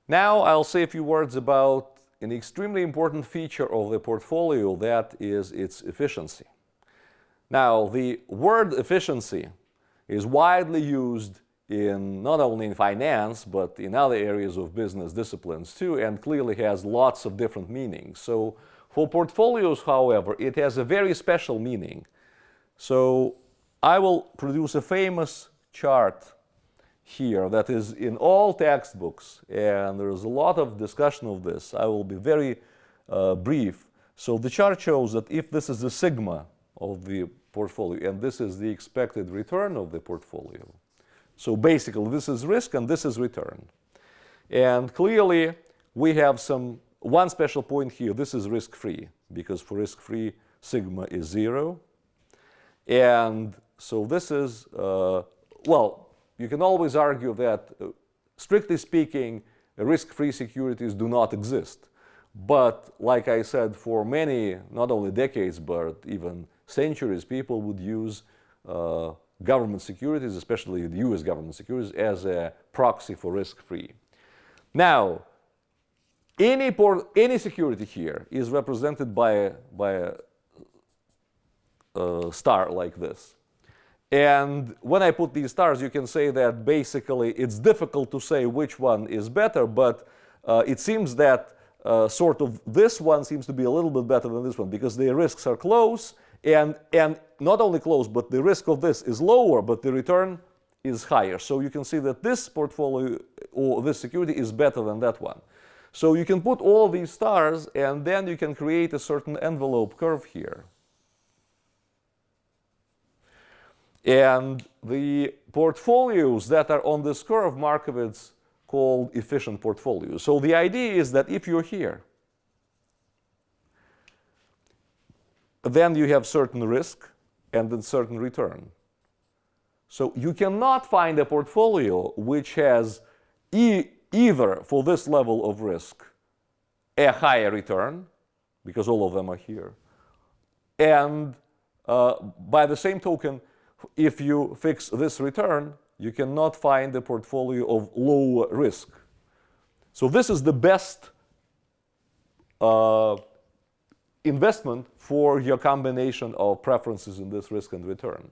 Now I'll say a few words about an extremely important feature of the portfolio, that is its efficiency. Now, the word efficiency is widely used not only in finance, but in other areas of business disciplines too, and clearly has lots of different meanings. So for portfolios, however, it has a very special meaning. So I will produce a famous chart here that is in all textbooks, and there is a lot of discussion of this. I will be very brief. So the chart shows that if this is the sigma of the portfolio and this is the expected return of the portfolio, so basically this is risk and this is return. And clearly we have one special point here. This is risk-free, because for risk-free sigma is 0. And so this is, well, you can always argue that, strictly speaking, risk-free securities do not exist. But like I said, for many, not only decades, but even centuries, people would use government securities, especially the US government securities, as a proxy for risk-free. Now, any security here is represented by a star like this. And when I put these stars, you can say that basically it's difficult to say which one is better, but it seems that sort of this one seems to be a little bit better than this one, because the risks are close, and not only close, but the risk of this is lower, but the return is higher. So you can see that this portfolio or this security is better than that one. So you can put all these stars, and then you can create a certain envelope curve here. And the portfolios that are on this curve, Markowitz called efficient portfolios. So the idea is that if you're here, then you have certain risk and then certain return. So you cannot find a portfolio which has either for this level of risk a higher return, because all of them are here, and by the same token, if you fix this return, you cannot find a portfolio of lower risk. So this is the best investment for your combination of preferences in this risk and return.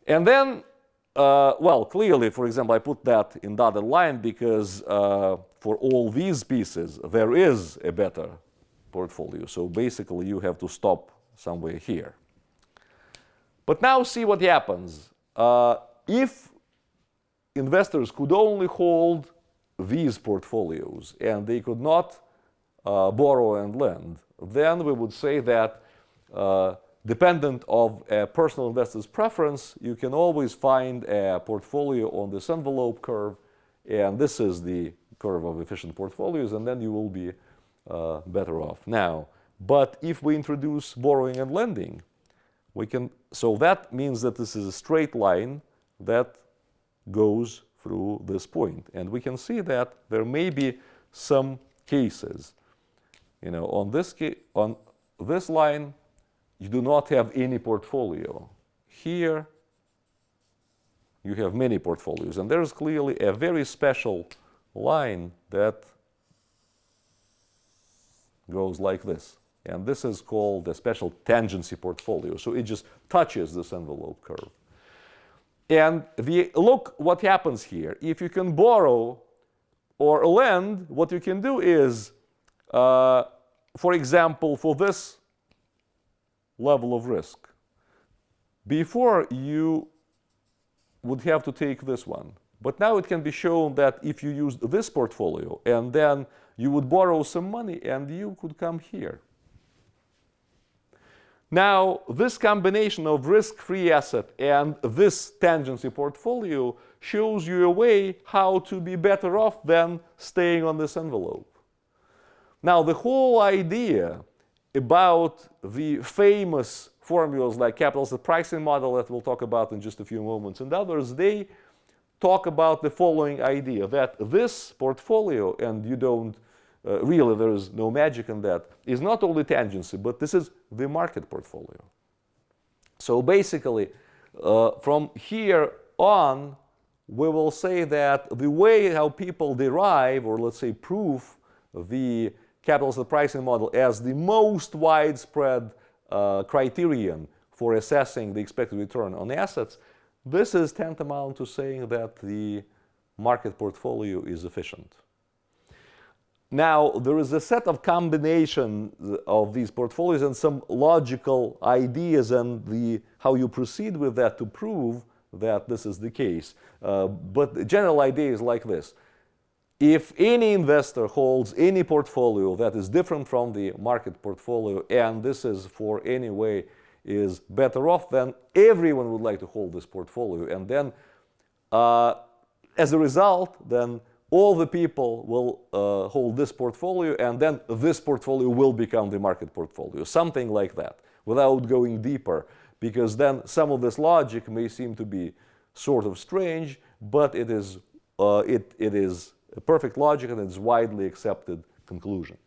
And then, well, clearly, for example, I put that in dotted line because for all these pieces, there is a better portfolio. So basically, you have to stop somewhere here. But now see what happens. If investors could only hold these portfolios and they could not borrow and lend, then we would say that dependent of a personal investor's preference, you can always find a portfolio on this envelope curve, and this is the curve of efficient portfolios, and then you will be better off. Now, but if we introduce borrowing and lending, so that means that this is a straight line that goes through this point. And we can see that there may be some cases. On this line, you do not have any portfolio. Here, you have many portfolios. And there's clearly a very special line that goes like this. And this is called a special tangency portfolio. So it just touches this envelope curve. And look what happens here. If you can borrow or lend, what you can do is, for example, for this level of risk, before you would have to take this one. But now it can be shown that if you used this portfolio and then you would borrow some money and you could come here. Now, this combination of risk-free asset and this tangency portfolio shows you a way how to be better off than staying on this envelope. Now, the whole idea about the famous formulas like capital asset pricing model that we'll talk about in just a few moments and others, they talk about the following idea, that this portfolio, and you don't really, there is no magic in that, is not only tangency, but this is the market portfolio. So basically, from here on, we will say that the way how people derive, or let's say prove, the capital asset pricing model as the most widespread criterion for assessing the expected return on assets, this is tantamount to saying that the market portfolio is efficient. Now, there is a set of combinations of these portfolios and some logical ideas and how you proceed with that to prove that this is the case. But the general idea is like this. If any investor holds any portfolio that is different from the market portfolio, and this is for any way is better off, then everyone would like to hold this portfolio. And then as a result, then all the people will hold this portfolio, and then this portfolio will become the market portfolio, something like that, without going deeper, because then some of this logic may seem to be sort of strange, but it is a perfect logic and it's widely accepted conclusion.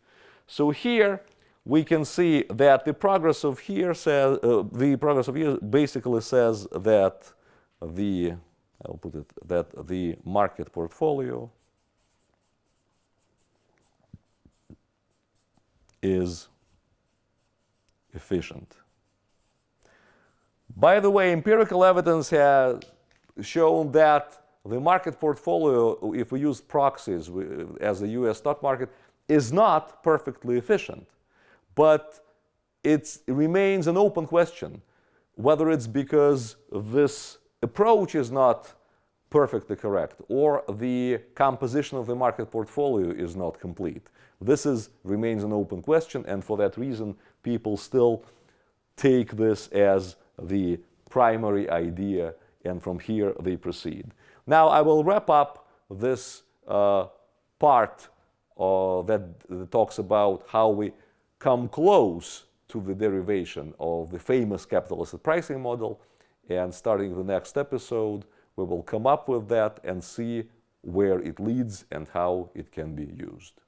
So here we can see that the progress of here says basically says that the market portfolio is efficient. By the way, empirical evidence has shown that the market portfolio, if we use proxies as the US stock market, is not perfectly efficient. But it remains an open question whether it's because this approach is not perfectly correct or the composition of the market portfolio is not complete. This remains an open question, and for that reason, people still take this as the primary idea, and from here they proceed. Now I will wrap up this part that talks about how we come close to the derivation of the famous capital asset pricing model, and starting the next episode, we will come up with that and see where it leads and how it can be used.